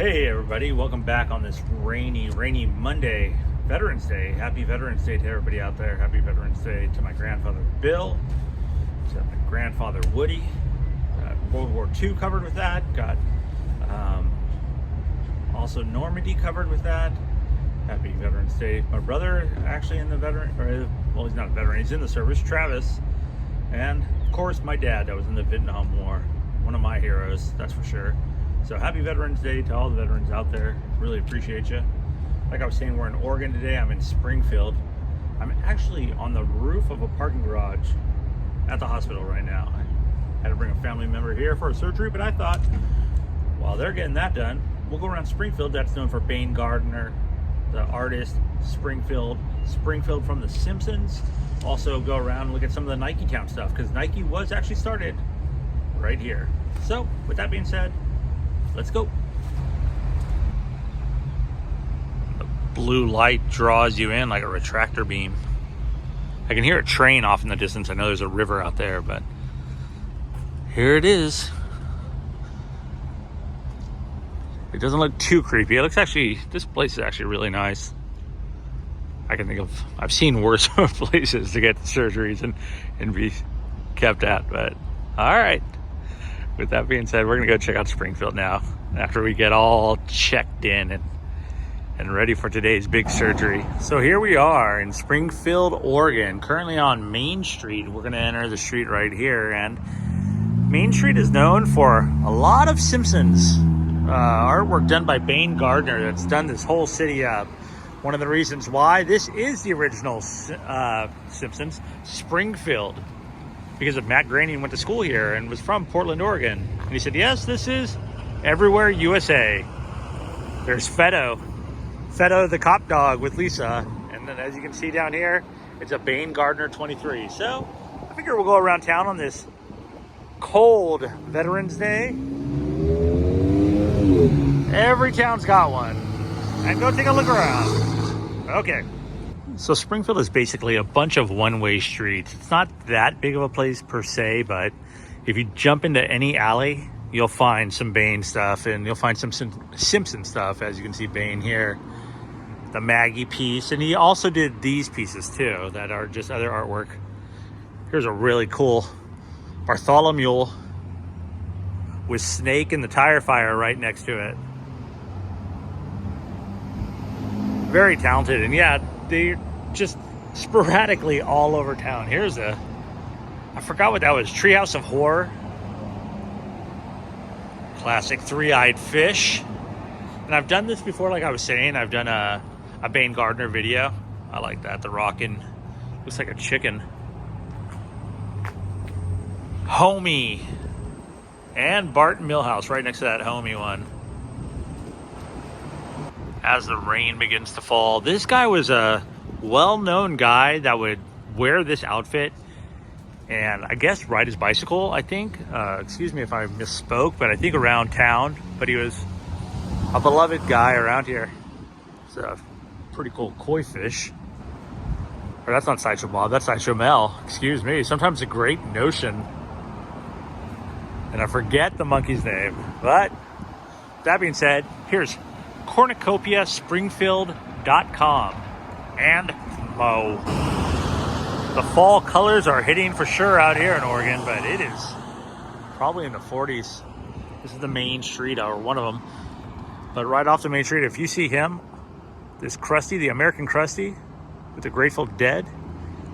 Hey everybody, welcome back on this rainy Monday, Veterans Day. Happy Veterans Day to everybody out there. Happy Veterans Day to my grandfather Bill, to my grandfather Woody. Got World War II covered with that. Got also Normandy covered with that. Happy Veterans Day. My brother actually in the well, he's not a veteran, he's in the service, Travis. And of course my dad that was in the Vietnam War. One of my heroes, that's for sure. So happy Veterans Day to all the veterans out there. Really appreciate you. Like I was saying, we're in Oregon today. I'm in Springfield. I'm actually on the roof of a parking garage at the hospital right now. I had to bring a family member here for a surgery, but I thought while they're getting that done, we'll go around Springfield. That's known for BAYNE GARDNER, the artist, Springfield from the Simpsons. Also go around and look at some of the Nike Town stuff, because Nike was actually started right here. So with that being said, let's go. The blue light draws you in like a retractor beam. I can hear a train off in the distance. I know there's a river out there, but here it is. It doesn't look too creepy. It looks this place is actually really nice. I've seen worse places to get surgeries and be kept at, but all right. With that being said, we're gonna go check out Springfield now after we get all checked in and ready for today's big surgery. So here we are in Springfield, Oregon, currently on Main Street. We're gonna enter the street right here, and Main Street is known for a lot of Simpsons artwork done by BAYNE GARDNER that's done this whole city up. One of the reasons why this is the original Simpsons, Springfield, because of Matt Groening went to school here and was from Portland, Oregon. And he said, yes, this is everywhere USA. There's Feddo the cop dog with Lisa. And then as you can see down here, it's a BAYNE GARDNER 23. So I figure we'll go around town on this cold Veterans Day. Every town's got one. And go take a look around. Okay. So Springfield is basically a bunch of one-way streets. It's not that big of a place per se, but if you jump into any alley, you'll find some BAYNE stuff, and you'll find some Simpson stuff. As you can see, BAYNE here, the Maggie piece, and he also did these pieces too that are just other artwork. Here's a really cool Bartholomew with Snake and the tire fire right next to it. Very talented, and yeah, they're just sporadically all over town. Here's I forgot what that was, Treehouse of Horror. Classic three-eyed fish. And I've done this before, like I was saying. I've done a BAYNE GARDNER video. I like that, the rockin', looks like a chicken. Homie. And Barton Millhouse right next to that Homie one. As the rain begins to fall, this guy was a well-known guy that would wear this outfit and I guess ride his bicycle, I think. Excuse me if I misspoke, but I think around town. But he was a beloved guy around here. It's a pretty cool koi fish. Or that's not Sideshow Bob, that's Sideshow Mel. Excuse me, sometimes a great notion. And I forget the monkey's name. But that being said, here's cornucopiaspringfield.com and Mo. The fall colors are hitting for sure out here in Oregon, but it is probably in the 40s. This is the main street, or one of them. But right off the main street, if you see him, this Krusty, the American Krusty with the Grateful Dead,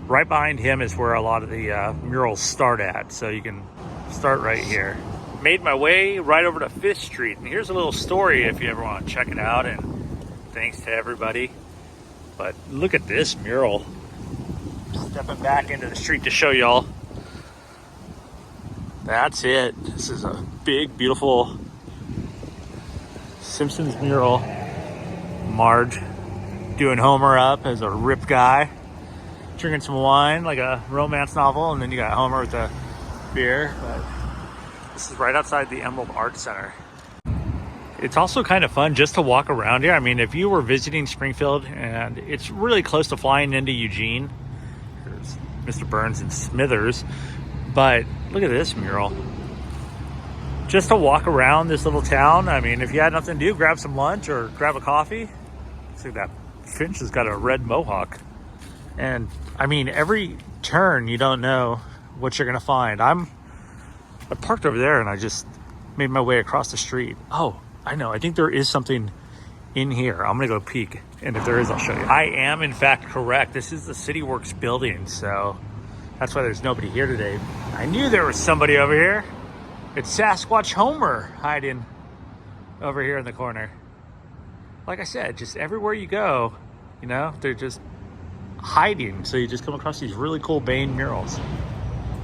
right behind him is where a lot of the murals start at. So you can start right here. Made my way right over to 5th Street, and here's a little story if you ever want to check it out, and thanks to everybody. But look at this mural. Stepping back into the street to show y'all. That's it. This is a big, beautiful Simpsons mural. Marge doing Homer up as a ripped guy, drinking some wine like a romance novel, and then you got Homer with a beer. But this is right outside the Emerald Art Center. It's also kind of fun just to walk around here. I mean, if you were visiting Springfield, and it's really close to flying into Eugene. There's Mr. Burns and Smithers. But look at this mural. just to walk around this little town. I mean, if you had nothing to do, grab some lunch or grab a coffee. See, that finch has got a red mohawk. And I mean, every turn you don't know what you're gonna find. I parked over there and I just made my way across the street. Oh, I know, I think there is something in here. I'm gonna go peek, and if there is, I'll show you. I am in fact correct. This is the City Works building, so that's why there's nobody here today. I knew there was somebody over here. It's Sasquatch Homer hiding over here in the corner. Like I said, just everywhere you go, you know, they're just hiding. So you just come across these really cool BAYNE murals.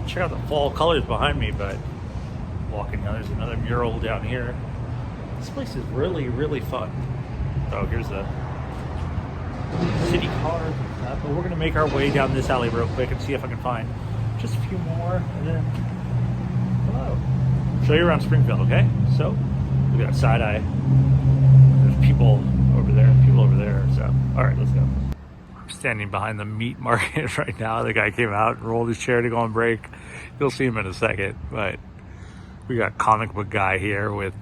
Check out the fall colors behind me, but walking down, there's another mural down here. This place is really, really fun. Oh, here's the city car. But we're gonna make our way down this alley real quick and see if I can find just a few more, and then hello. Show you around Springfield, okay? So we got side eye. There's people over there, so all right, let's go. I'm standing behind the meat market right now. The guy came out and rolled his chair to go on break. You'll see him in a second, but we got comic book guy here with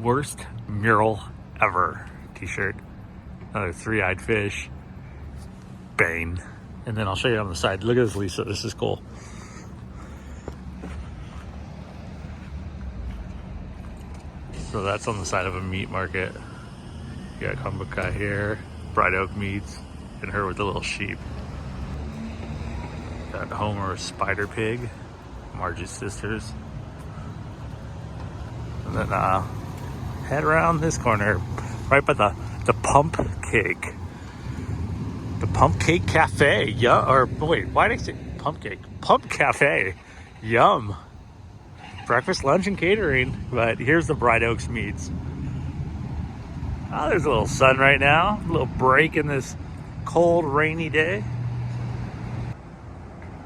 worst mural ever t-shirt. Another three-eyed fish. BAYNE. And then I'll show you on the side. Look at this, Lisa. This is cool. So that's on the side of a meat market. You got comic book guy here. Bright Oak Meats. And her with the little sheep. Got Homer Spider Pig. Margie's sisters. And then head around this corner. Right by the Pump Cake. The Pump Cake Cafe. Yeah, or wait, why did I say Pump Cake? Pump Cafe. Yum. Breakfast, lunch, and catering. But here's the Bright Oaks Meats. Oh, there's a little sun right now. A little break in this cold, rainy day.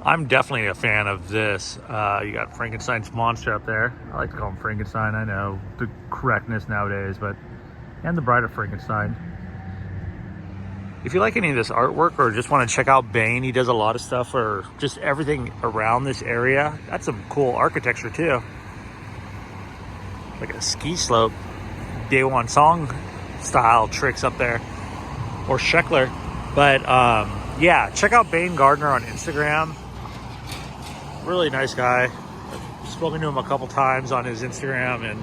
I'm definitely a fan of this. You got Frankenstein's monster up there. I like to call him Frankenstein. I know the correctness nowadays, but and the Bride of Frankenstein. If you like any of this artwork or just want to check out BAYNE, he does a lot of stuff for just everything around this area. That's some cool architecture too. Like a ski slope, Day One Song style tricks up there, or Sheckler. But yeah, check out BAYNE GARDNER on Instagram. Really nice guy. I've spoken to him a couple times on his Instagram, and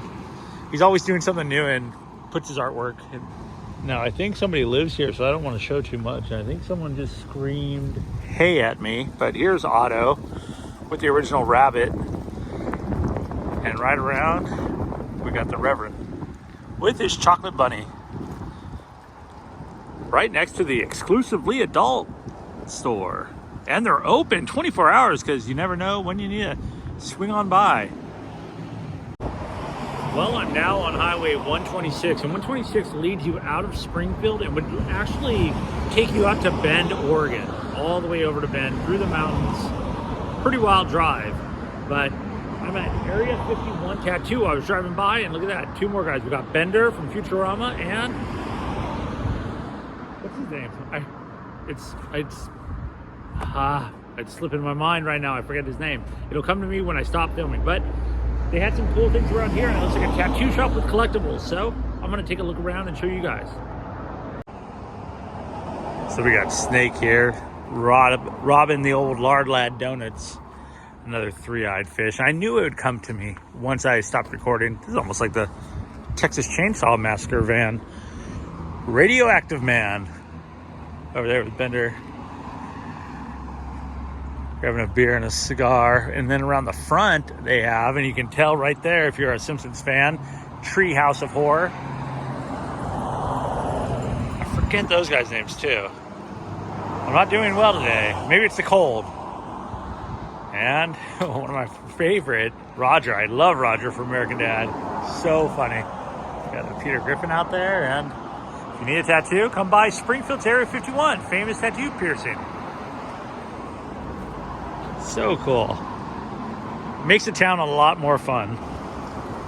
he's always doing something new and puts his artwork in. Now, I think somebody lives here, so I don't want to show too much. I think someone just screamed hey at me, but here's Otto with the original rabbit. And right around, we got the Reverend with his chocolate bunny. Right next to the exclusively adult store. And they're open 24 hours because you never know when you need to swing on by. Well, I'm now on Highway 126, and 126 leads you out of Springfield and would actually take you out to Bend, Oregon, all the way over to Bend, through the mountains. Pretty wild drive, but I'm at Area 51 Tattoo. I was driving by, and look at that, two more guys. We got Bender from Futurama, and what's his name? It's slipping my mind right now. I forget his name. It'll come to me when I stop filming, but they had some cool things around here, and it looks like a tattoo shop with collectibles. So I'm gonna take a look around and show you guys. So we got Snake here, robbing the old Lard Lad donuts. Another three-eyed fish. I knew it would come to me once I stopped recording. This is almost like the Texas Chainsaw Massacre van. Radioactive Man over there with Bender. Grabbing a beer and a cigar. And then around the front they have, and you can tell right there if you're a Simpsons fan, Treehouse of Horror. I forget those guys' names too. I'm not doing well today. Maybe it's the cold. And one of my favorite, Roger. I love Roger from American Dad. So funny. Got a Peter Griffin out there, and if you need a tattoo, come by Springfield's Area 51, famous tattoo piercing. So cool. Makes the town a lot more fun.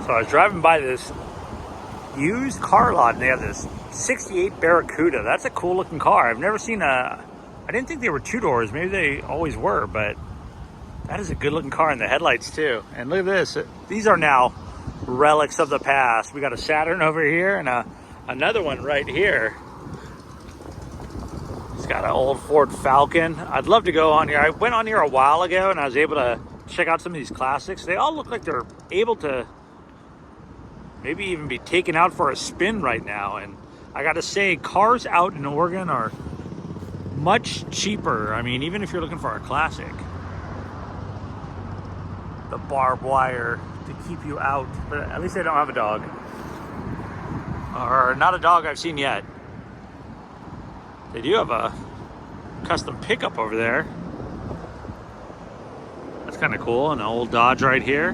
So I was driving by this used car lot, and they have this 68 Barracuda. That's a cool looking car. I've never seen I didn't think they were two doors. Maybe they always were, but that is a good looking car, and the headlights too. And look at this. These are now relics of the past. We got a Saturn over here and another one right here. It's got an old Ford Falcon. I'd love to go on here. I went on here a while ago and I was able to check out some of these classics. They all look like they're able to maybe even be taken out for a spin right now. And I gotta say, cars out in Oregon are much cheaper. I mean, even if you're looking for a classic. The barbed wire to keep you out, but at least they don't have a dog. Or not a dog I've seen yet. They do have a custom pickup over there. That's kind of cool. An old Dodge right here.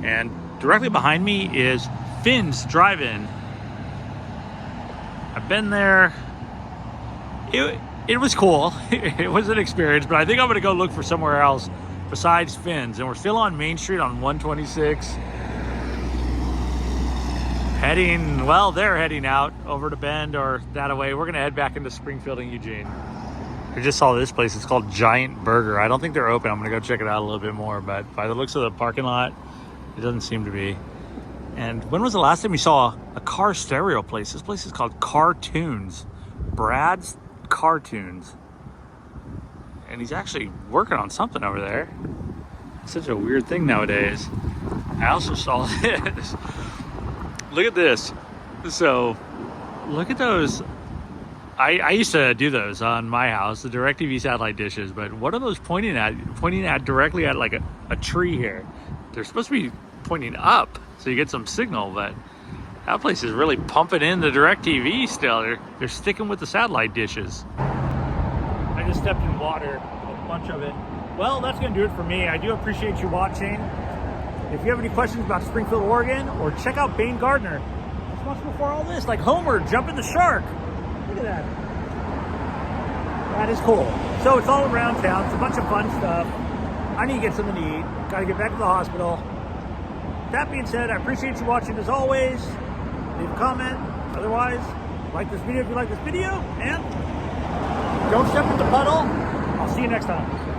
And directly behind me is Finn's Drive-In. I've been there. It was cool. It was an experience, but I think I'm gonna go look for somewhere else besides Finn's. And we're still on Main Street on 126. Heading, well, they're heading out over to Bend or that away. We're gonna head back into Springfield and Eugene. I just saw this place. It's called Giant Burger. I don't think they're open. I'm gonna go check it out a little bit more, but by the looks of the parking lot, it doesn't seem to be. And when was the last time you saw a car stereo place? This place is called Cartoons. Brad's Cartoons. And he's actually working on something over there. It's such a weird thing nowadays. I also saw this. Look at this. So, look at those. I used to do those on my house, the DirecTV satellite dishes, but what are those pointing at? Pointing at directly at like a tree here. They're supposed to be pointing up so you get some signal, but that place is really pumping in the DirecTV still. They're sticking with the satellite dishes. I just stepped in water, a bunch of it. Well, that's gonna do it for me. I do appreciate you watching. If you have any questions about Springfield, Oregon, or check out BAYNE GARDNER, responsible for all this, like Homer jumping the shark. Look at that. That is cool. So it's all around town. It's a bunch of fun stuff. I need to get something to eat. Gotta get back to the hospital. That being said, I appreciate you watching as always. Leave a comment. Otherwise, like this video if you like this video, and don't step in the puddle. I'll see you next time.